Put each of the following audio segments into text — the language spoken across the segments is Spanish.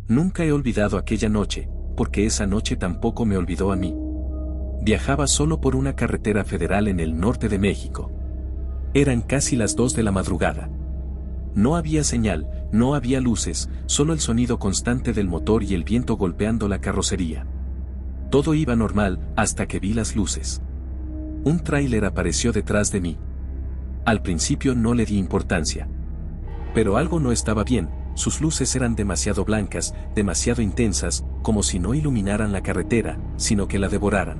Nunca he olvidado aquella noche, porque esa noche tampoco me olvidó a mí. Viajaba solo por una carretera federal en el norte de México. Eran casi las 2 de la madrugada. No había señal, no había luces, solo el sonido constante del motor y el viento golpeando la carrocería. Todo iba normal, hasta que vi las luces. Un tráiler apareció detrás de mí. Al principio no le di importancia. Pero algo no estaba bien, sus luces eran demasiado blancas, demasiado intensas, como si no iluminaran la carretera, sino que la devoraran.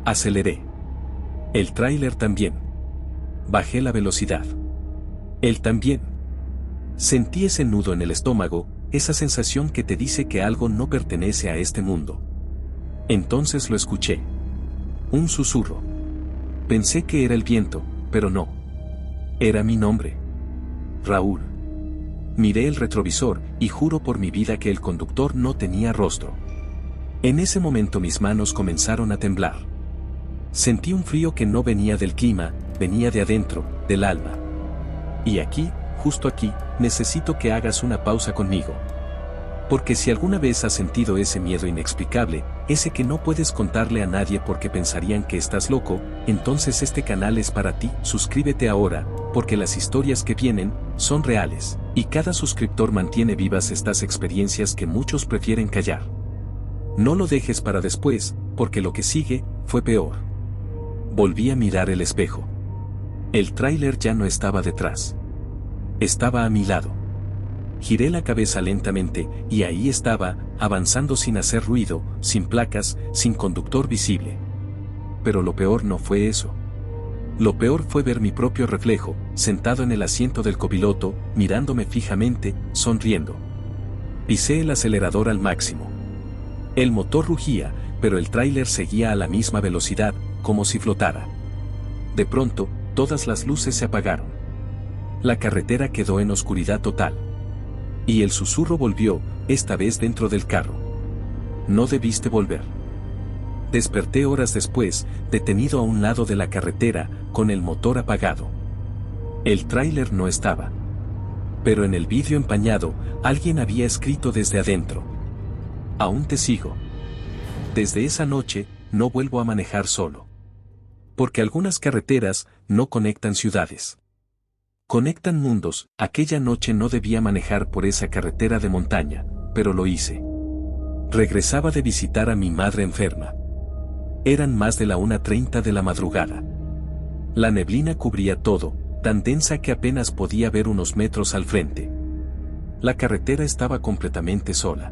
Aceleré. El tráiler también. Bajé la velocidad. Él también. Sentí ese nudo en el estómago, esa sensación que te dice que algo no pertenece a este mundo. Entonces lo escuché. Un susurro. Pensé que era el viento, pero no. Era mi nombre. Raúl. Miré el retrovisor, y juro por mi vida que el conductor no tenía rostro. En ese momento mis manos comenzaron a temblar. Sentí un frío que no venía del clima, venía de adentro, del alma. Y aquí, justo aquí, necesito que hagas una pausa conmigo. Porque si alguna vez has sentido ese miedo inexplicable, ese que no puedes contarle a nadie porque pensarían que estás loco, entonces este canal es para ti. Suscríbete ahora, porque las historias que vienen son reales, y cada suscriptor mantiene vivas estas experiencias que muchos prefieren callar. No lo dejes para después, porque lo que sigue fue peor. Volví a mirar el espejo. El tráiler ya no estaba detrás. Estaba a mi lado. Giré la cabeza lentamente, y ahí estaba, avanzando sin hacer ruido, sin placas, sin conductor visible. Pero lo peor no fue eso. Lo peor fue ver mi propio reflejo, sentado en el asiento del copiloto, mirándome fijamente, sonriendo. Pisé el acelerador al máximo. El motor rugía, pero el tráiler seguía a la misma velocidad, como si flotara. De pronto, todas las luces se apagaron. La carretera quedó en oscuridad total. Y el susurro volvió, esta vez dentro del carro. No debiste volver. Desperté horas después, detenido a un lado de la carretera, con el motor apagado. El tráiler no estaba. Pero en el vidrio empañado, alguien había escrito desde adentro: aún te sigo. Desde esa noche, no vuelvo a manejar solo. Porque algunas carreteras no conectan ciudades. Conectan mundos. Aquella noche no debía manejar por esa carretera de montaña, pero lo hice. Regresaba de visitar a mi madre enferma. Eran más de la 1:30 de la madrugada. La neblina cubría todo, tan densa que apenas podía ver unos metros al frente. La carretera estaba completamente sola.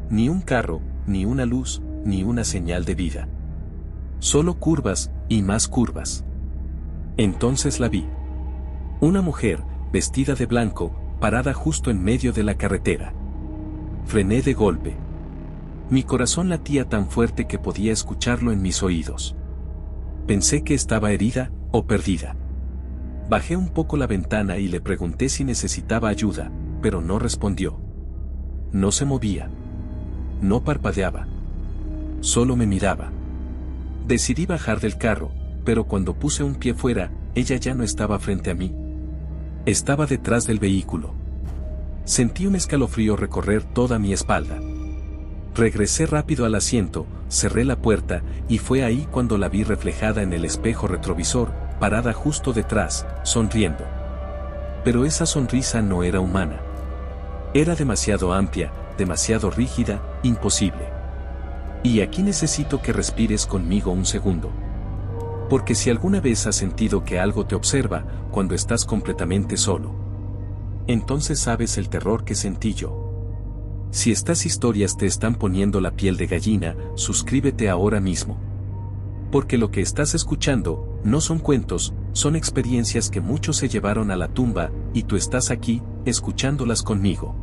Ni un carro, ni una luz, ni una señal de vida. Solo curvas, y más curvas. Entonces la vi. Una mujer, vestida de blanco, parada justo en medio de la carretera. Frené de golpe. Mi corazón latía tan fuerte que podía escucharlo en mis oídos. Pensé que estaba herida, o perdida. Bajé un poco la ventana y le pregunté si necesitaba ayuda, pero no respondió. No se movía. No parpadeaba. Solo me miraba. Decidí bajar del carro, pero cuando puse un pie fuera, ella ya no estaba frente a mí. Estaba detrás del vehículo. Sentí un escalofrío recorrer toda mi espalda. Regresé rápido al asiento, cerré la puerta, y fue ahí cuando la vi reflejada en el espejo retrovisor, parada justo detrás, sonriendo. Pero esa sonrisa no era humana. Era demasiado amplia, demasiado rígida, imposible. Y aquí necesito que respires conmigo un segundo. Porque si alguna vez has sentido que algo te observa, cuando estás completamente solo, entonces sabes el terror que sentí yo. Si estas historias te están poniendo la piel de gallina, suscríbete ahora mismo. Porque lo que estás escuchando, no son cuentos, son experiencias que muchos se llevaron a la tumba, y tú estás aquí, escuchándolas conmigo.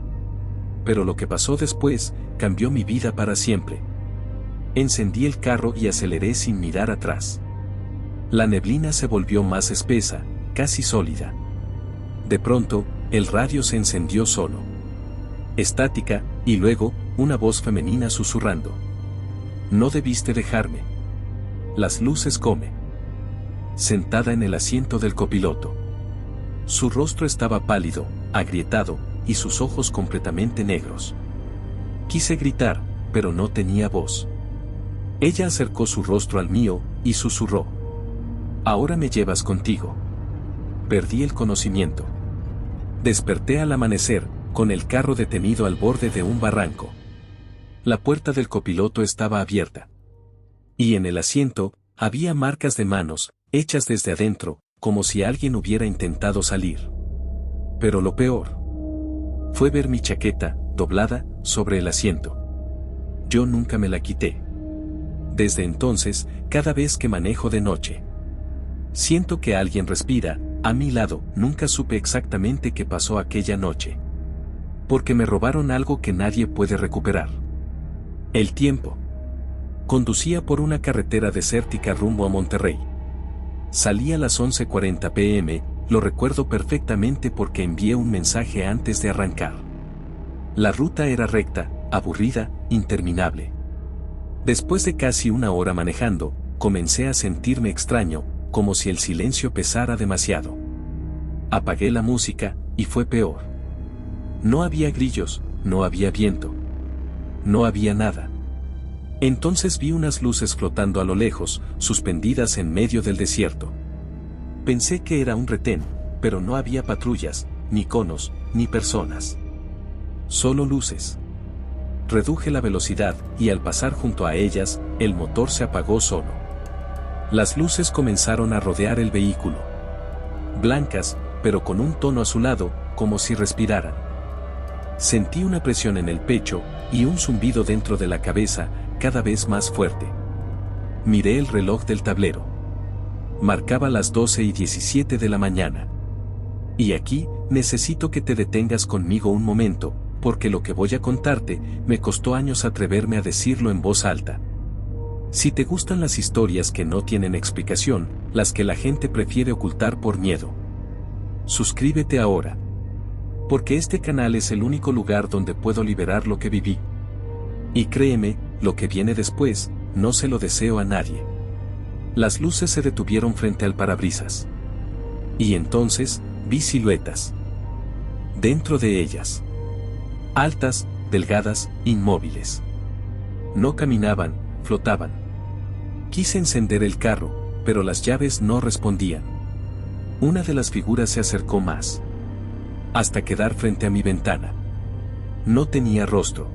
Pero lo que pasó después, cambió mi vida para siempre. Encendí el carro y aceleré sin mirar atrás. La neblina se volvió más espesa, casi sólida. De pronto, el radio se encendió solo. Estática, y luego, una voz femenina susurrando. No debiste dejarme. Las luces come. Sentada en el asiento del copiloto. Su rostro estaba pálido, agrietado, y sus ojos completamente negros. Quise gritar, pero no tenía voz. Ella acercó su rostro al mío, y susurró. Ahora me llevas contigo. Perdí el conocimiento. Desperté al amanecer, con el carro detenido al borde de un barranco. La puerta del copiloto estaba abierta. Y en el asiento, había marcas de manos, hechas desde adentro, como si alguien hubiera intentado salir. Pero lo peor fue ver mi chaqueta, doblada, sobre el asiento. Yo nunca me la quité. Desde entonces, cada vez que manejo de noche, siento que alguien respira a mi lado. Nunca supe exactamente qué pasó aquella noche. Porque me robaron algo que nadie puede recuperar. El tiempo. Conducía por una carretera desértica rumbo a Monterrey. Salí a las 11:40 p.m., lo recuerdo perfectamente porque envié un mensaje antes de arrancar. La ruta era recta, aburrida, interminable. Después de casi una hora manejando, comencé a sentirme extraño, como si el silencio pesara demasiado. Apagué la música, y fue peor. No había grillos, no había viento. No había nada. Entonces vi unas luces flotando a lo lejos, suspendidas en medio del desierto. Pensé que era un retén, pero no había patrullas, ni conos, ni personas. Solo luces. Reduje la velocidad, y al pasar junto a ellas, el motor se apagó solo. Las luces comenzaron a rodear el vehículo. Blancas, pero con un tono azulado, como si respiraran. Sentí una presión en el pecho, y un zumbido dentro de la cabeza, cada vez más fuerte. Miré el reloj del tablero. Marcaba las 12:17 de la mañana. Y aquí, necesito que te detengas conmigo un momento, porque lo que voy a contarte, me costó años atreverme a decirlo en voz alta. Si te gustan las historias que no tienen explicación, las que la gente prefiere ocultar por miedo, suscríbete ahora. Porque este canal es el único lugar donde puedo liberar lo que viví. Y créeme, lo que viene después, no se lo deseo a nadie. Las luces se detuvieron frente al parabrisas. Y entonces, vi siluetas. Dentro de ellas. Altas, delgadas, inmóviles. No caminaban, flotaban. Quise encender el carro, pero las llaves no respondían. Una de las figuras se acercó más. Hasta quedar frente a mi ventana. No tenía rostro.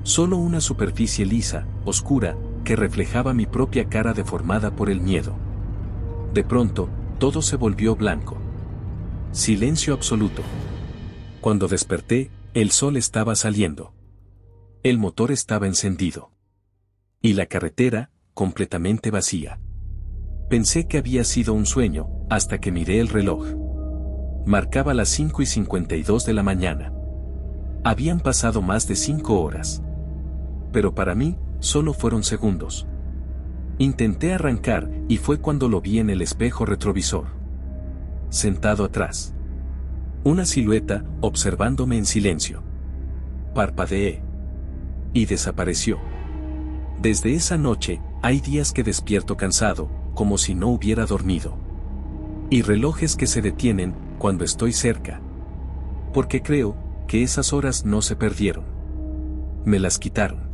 Solo una superficie lisa, oscura, que reflejaba mi propia cara deformada por el miedo. De pronto, todo se volvió blanco. Silencio absoluto. Cuando desperté, el sol estaba saliendo. El motor estaba encendido. Y la carretera, completamente vacía. Pensé que había sido un sueño, hasta que miré el reloj. Marcaba las 5:52 de la mañana. Habían pasado más de 5 horas. Pero para mí, solo fueron segundos. Intenté arrancar, y fue cuando lo vi en el espejo retrovisor. Sentado atrás. Una silueta, observándome en silencio. Parpadeé. Y desapareció. Desde esa noche, hay días que despierto cansado, como si no hubiera dormido. Y relojes que se detienen, cuando estoy cerca. Porque creo, que esas horas no se perdieron. Me las quitaron.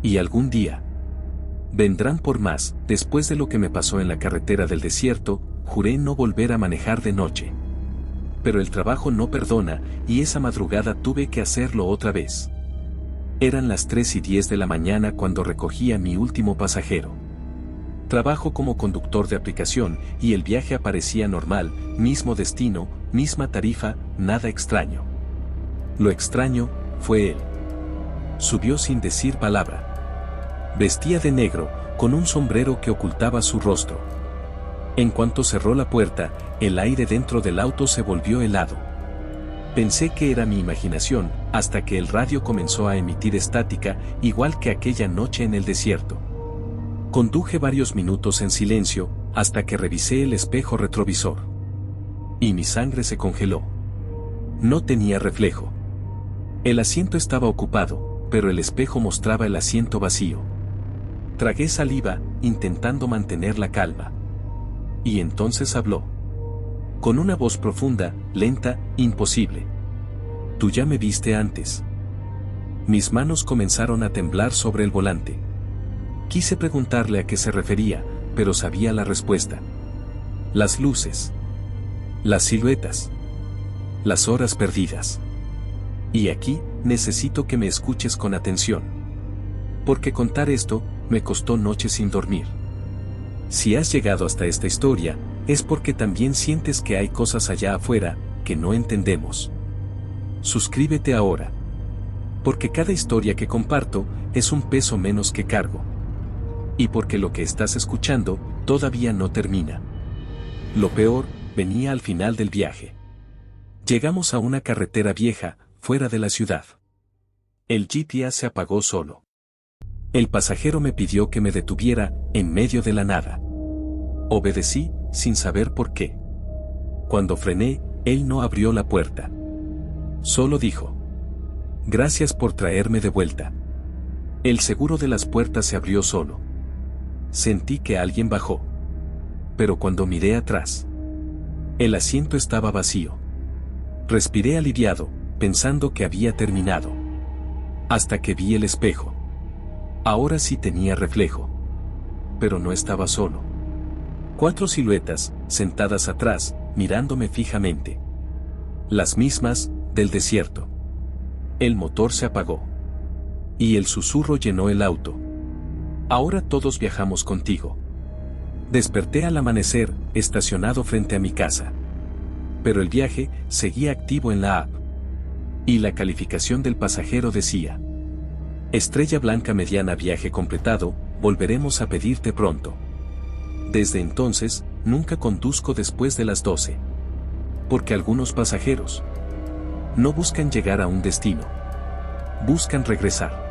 Y algún día vendrán por más. Después de lo que me pasó en la carretera del desierto, juré no volver a manejar de noche. Pero el trabajo no perdona, y esa madrugada tuve que hacerlo otra vez. Eran las 3:10 de la mañana cuando recogí a mi último pasajero. Trabajo como conductor de aplicación, y el viaje aparecía normal, mismo destino, misma tarifa, nada extraño. Lo extraño, fue él. Subió sin decir palabra. Vestía de negro, con un sombrero que ocultaba su rostro. En cuanto cerró la puerta, el aire dentro del auto se volvió helado. Pensé que era mi imaginación, hasta que el radio comenzó a emitir estática, igual que aquella noche en el desierto. Conduje varios minutos en silencio, hasta que revisé el espejo retrovisor. Y mi sangre se congeló. No tenía reflejo. El asiento estaba ocupado, pero el espejo mostraba el asiento vacío. Tragué saliva, intentando mantener la calma. Y entonces habló. Con una voz profunda, lenta, imposible. Tú ya me viste antes. Mis manos comenzaron a temblar sobre el volante. Quise preguntarle a qué se refería, pero sabía la respuesta. Las luces. Las siluetas. Las horas perdidas. Y aquí, necesito que me escuches con atención. Porque contar esto, me costó noches sin dormir. Si has llegado hasta esta historia, es porque también sientes que hay cosas allá afuera, que no entendemos. Suscríbete ahora. Porque cada historia que comparto, es un peso menos que cargo. Y porque lo que estás escuchando, todavía no termina. Lo peor, venía al final del viaje. Llegamos a una carretera vieja, fuera de la ciudad. El GPS se apagó solo. El pasajero me pidió que me detuviera, en medio de la nada. Obedecí, sin saber por qué. Cuando frené, él no abrió la puerta. Solo dijo: gracias por traerme de vuelta. El seguro de las puertas se abrió solo. Sentí que alguien bajó. Pero cuando miré atrás, el asiento estaba vacío. Respiré aliviado, pensando que había terminado. Hasta que vi el espejo. Ahora sí tenía reflejo. Pero no estaba solo. 4 siluetas, sentadas atrás, mirándome fijamente. Las mismas, del desierto. El motor se apagó. Y el susurro llenó el auto. Ahora todos viajamos contigo. Desperté al amanecer, estacionado frente a mi casa. Pero el viaje seguía activo en la app. Y la calificación del pasajero decía: Estrella Blanca mediana, viaje completado, volveremos a pedirte pronto. Desde entonces, nunca conduzco después de las 12. Porque algunos pasajeros no buscan llegar a un destino. Buscan regresar.